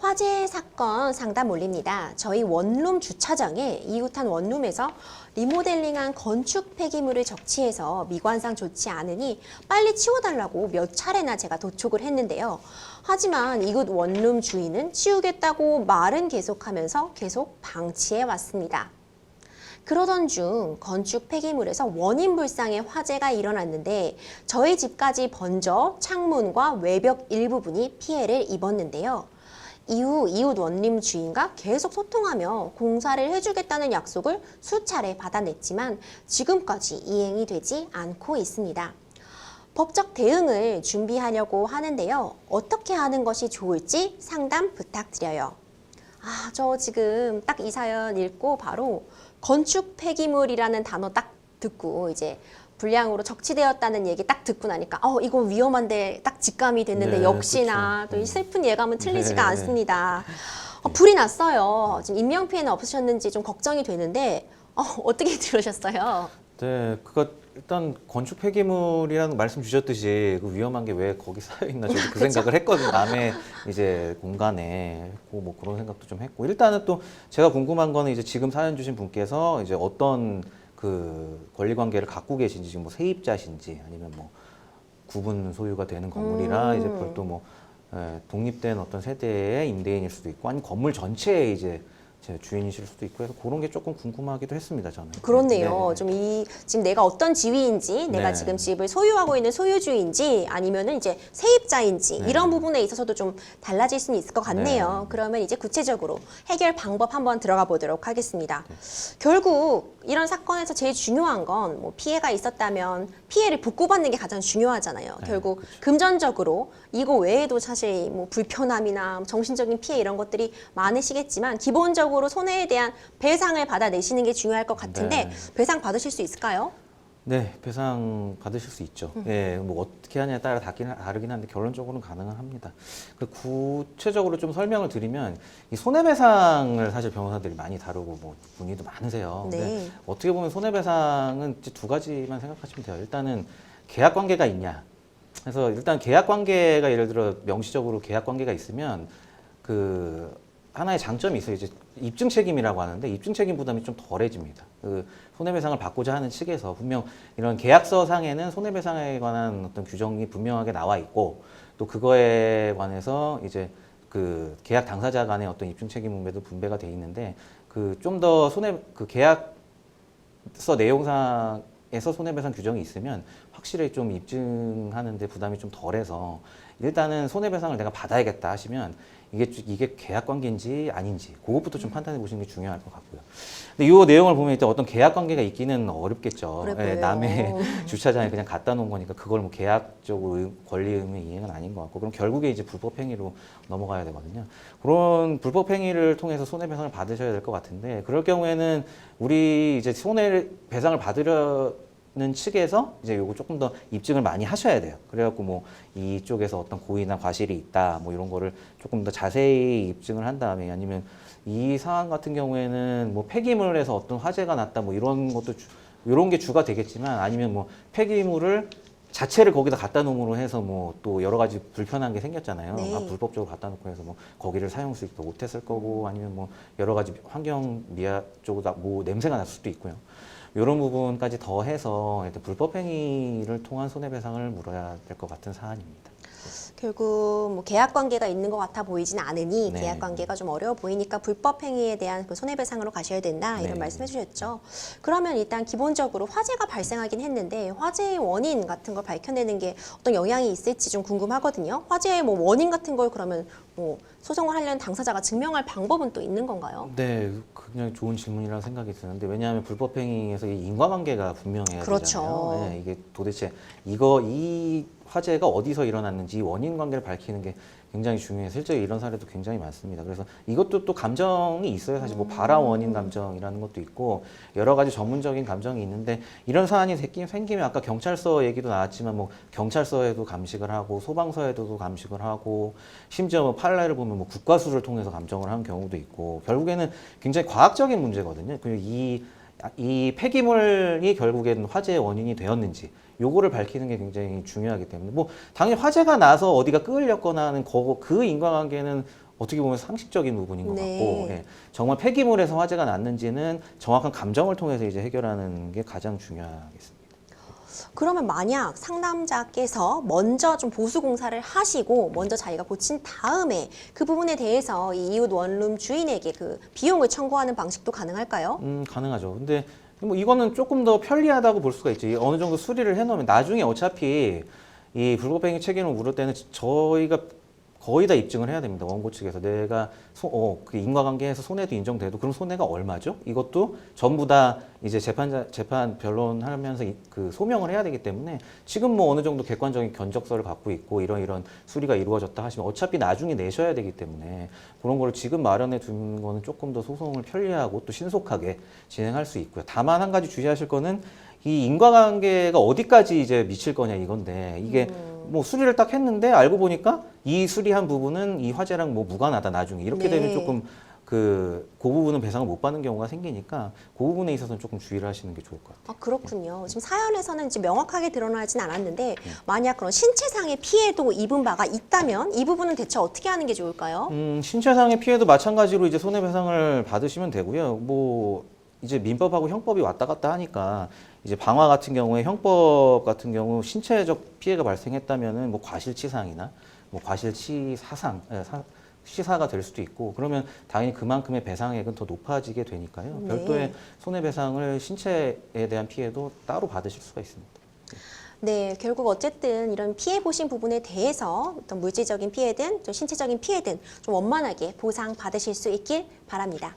화재 사건 상담 올립니다. 저희 원룸 주차장에 이웃한 원룸에서 리모델링한 건축 폐기물을 적치해서 미관상 좋지 않으니 빨리 치워달라고 몇 차례나 제가 도촉을 했는데요. 하지만 이곳 원룸 주인은 치우겠다고 말은 계속하면서 계속 방치해 왔습니다. 그러던 중 건축 폐기물에서 원인 불상의 화재가 일어났는데 저희 집까지 번져 창문과 외벽 일부분이 피해를 입었는데요. 이후 이웃 원룸 주인과 계속 소통하며 공사를 해주겠다는 약속을 수차례 받아냈지만 지금까지 이행이 되지 않고 있습니다. 법적 대응을 준비하려고 하는데요. 어떻게 하는 것이 좋을지 상담 부탁드려요. 저 지금 딱 이 사연 읽고 바로 건축 폐기물이라는 단어 딱 듣고 이제 불량으로 적치되었다는 얘기 딱 듣고 나니까 이거 위험한데 딱 직감이 됐는데 네, 역시나 그쵸. 또 이 슬픈 예감은 틀리지가 네. 않습니다. 불이 났어요. 지금 인명피해는 없으셨는지 좀 걱정이 되는데 어떻게 들으셨어요? 네, 일단 건축 폐기물이라는 말씀 주셨듯이 그 위험한 게 왜 거기 쌓여 있나 저도 그 생각을 했거든요. 남의 이제 공간에 뭐 그런 생각도 좀 했고 일단은 또 제가 궁금한 거는 이제 지금 사연 주신 분께서 이제 어떤 그 권리 관계를 갖고 계신지 지금 뭐 세입자신지 아니면 뭐 구분 소유가 되는 건물이라 이제 별도 뭐 독립된 어떤 세대의 임대인일 수도 있고 아니면 건물 전체에 이제 제 주인이실 수도 있고 해서 그런 게 조금 궁금하기도 했습니다, 저는. 그렇네요. 네. 좀 지금 내가 어떤 지위인지, 내가 네. 지금 집을 소유하고 있는 소유주인지, 아니면은 이제 세입자인지, 네. 이런 부분에 있어서도 좀 달라질 수는 있을 것 같네요. 네. 그러면 이제 구체적으로 해결 방법 한번 들어가 보도록 하겠습니다. 결국 이런 사건에서 제일 중요한 건 뭐 피해가 있었다면 피해를 복구받는 게 가장 중요하잖아요. 네, 결국 그렇죠. 금전적으로 이거 외에도 사실 뭐 불편함이나 정신적인 피해 이런 것들이 많으시겠지만 기본적으로 손해에 대한 배상을 받아내시는 게 중요할 것 같은데 네. 배상 받으실 수 있을까요? 네, 배상 받으실 수 있죠. 예, 뭐 어떻게 하냐에 따라 다르긴 한데 결론적으로는 가능은 합니다. 구체적으로 좀 설명을 드리면 이 손해배상을 사실 변호사들이 많이 다루고 뭐 문의도 많으세요. 네. 근데 어떻게 보면 손해배상은 이제 두 가지만 생각하시면 돼요. 일단은 계약 관계가 있냐. 그래서 일단 계약 관계가 예를 들어 명시적으로 계약 관계가 있으면 그 하나의 장점이 있어요. 이제 입증 책임이라고 하는데 입증 책임 부담이 좀 덜해집니다. 그 손해배상을 받고자 하는 측에서 분명 이런 계약서 상에는 손해배상에 관한 어떤 규정이 분명하게 나와 있고 또 그거에 관해서 이제 그 계약 당사자 간의 어떤 입증 책임 분배도 분배가 돼 있는데 그 좀 더 그 계약서 내용상에서 손해배상 규정이 있으면 확실히 좀 입증하는데 부담이 좀 덜해서 일단은 손해배상을 내가 받아야겠다 하시면 이게 계약 관계인지 아닌지 그것부터 좀 판단해 보시는 게 중요할 것 같고요. 근데 이 내용을 보면 일단 어떤 계약 관계가 있기는 어렵겠죠. 어렵고요. 예, 남의 주차장에 그냥 갖다 놓은 거니까 그걸 뭐 계약적으로 권리 의무 이행은 아닌 것 같고 그럼 결국에 이제 불법 행위로 넘어가야 되거든요. 그런 불법 행위를 통해서 손해배상을 받으셔야 될 것 같은데 그럴 경우에는 우리 이제 손해배상을 받으려는 측에서 이제 요거 조금 더 입증을 많이 하셔야 돼요. 그래갖고 뭐 이쪽에서 어떤 고의나 과실이 있다 뭐 이런 거를 조금 더 자세히 입증을 한 다음에 아니면 이 상황 같은 경우에는 뭐 폐기물에서 어떤 화재가 났다 뭐 이런 것도 이런 게 주가 되겠지만 아니면 뭐 폐기물을 자체를 거기다 갖다 놓음으로 해서 뭐 또 여러 가지 불편한 게 생겼잖아요. 네. 불법적으로 갖다 놓고 해서 뭐 거기를 사용 수익도 못했을 거고 아니면 뭐 여러 가지 환경 미화 쪽으로 뭐 냄새가 날 수도 있고요. 이런 부분까지 더해서 일단 불법 행위를 통한 손해배상을 물어야 될 것 같은 사안입니다. 결국 뭐 계약 관계가 있는 것 같아 보이진 않으니 네. 계약 관계가 좀 어려워 보이니까 불법 행위에 대한 그 손해배상으로 가셔야 된다 이런 네. 말씀해 주셨죠. 그러면 일단 기본적으로 화재가 발생하긴 했는데 화재의 원인 같은 걸 밝혀내는 게 어떤 영향이 있을지 좀 궁금하거든요. 화재의 뭐 원인 같은 걸 그러면 뭐 소송을 하려는 당사자가 증명할 방법은 또 있는 건가요? 네, 굉장히 좋은 질문이라는 생각이 드는데 왜냐하면 불법 행위에서 이 인과관계가 분명해야 그렇죠. 되잖아요. 네, 이게 도대체 이 화재가 어디서 일어났는지 원인 관계를 밝히는 게 굉장히 중요해요. 실제 이런 사례도 굉장히 많습니다. 그래서 이것도 또 감정이 있어요. 사실 뭐 발화 원인 감정이라는 것도 있고 여러 가지 전문적인 감정이 있는데 이런 사안이 생기면 아까 경찰서 얘기도 나왔지만 뭐 경찰서에도 감식을 하고 소방서에도 감식을 하고 심지어 뭐 판례를 보면 뭐 국과수를 통해서 감정을 한 경우도 있고 결국에는 굉장히 과학적인 문제거든요. 그리고 이 폐기물이 결국에는 화재의 원인이 되었는지 요거를 밝히는 게 굉장히 중요하기 때문에 뭐 당연히 화재가 나서 어디가 끌렸거나 하는 그 인과관계는 어떻게 보면 상식적인 부분인 것 네. 같고 예. 정말 폐기물에서 화재가 났는지는 정확한 감정을 통해서 이제 해결하는 게 가장 중요하겠습니다. 그러면 만약 상담자께서 먼저 좀 보수 공사를 하시고 먼저 자기가 고친 다음에 그 부분에 대해서 이 이웃 원룸 주인에게 그 비용을 청구하는 방식도 가능할까요? 가능하죠. 근데 뭐 이거는 조금 더 편리하다고 볼 수가 있죠. 어느 정도 수리를 해놓으면 나중에 어차피 이 불법행위 책임을 물을 때는 저희가 거의 다 입증을 해야 됩니다. 원고 측에서 내가 그 인과관계에서 손해도 인정돼도 그럼 손해가 얼마죠? 이것도 전부 다 이제 재판 변론하면서 그 소명을 해야 되기 때문에 지금 뭐 어느 정도 객관적인 견적서를 갖고 있고 이런 수리가 이루어졌다 하시면 어차피 나중에 내셔야 되기 때문에 그런 거를 지금 마련해 두는 거는 조금 더 소송을 편리하고 또 신속하게 진행할 수 있고요. 다만 한 가지 주의하실 거는 이 인과관계가 어디까지 이제 미칠 거냐 이건데 이게 뭐 수리를 딱 했는데 알고 보니까 이 수리한 부분은 이 화재랑 뭐 무관하다 나중에 이렇게 네. 되면 조금 그 부분은 배상을 못 받는 경우가 생기니까 그 부분에 있어서는 조금 주의를 하시는 게 좋을 것 같아요. 아, 그렇군요. 지금 사연에서는 이제 명확하게 드러나진 않았는데 만약 그런 신체상의 피해도 입은 바가 있다면 이 부분은 대체 어떻게 하는 게 좋을까요? 신체상의 피해도 마찬가지로 이제 손해배상을 받으시면 되고요. 뭐 이제 민법하고 형법이 왔다 갔다 하니까 이제 방화 같은 경우에 형법 같은 경우 신체적 피해가 발생했다면은 뭐 과실치상이나 뭐 과실치사상 시사가 될 수도 있고 그러면 당연히 그만큼의 배상액은 더 높아지게 되니까요. 네. 별도의 손해배상을 신체에 대한 피해도 따로 받으실 수가 있습니다. 네, 결국 어쨌든 이런 피해 보신 부분에 대해서 어떤 물질적인 피해든 좀 신체적인 피해든 좀 원만하게 보상 받으실 수 있길 바랍니다.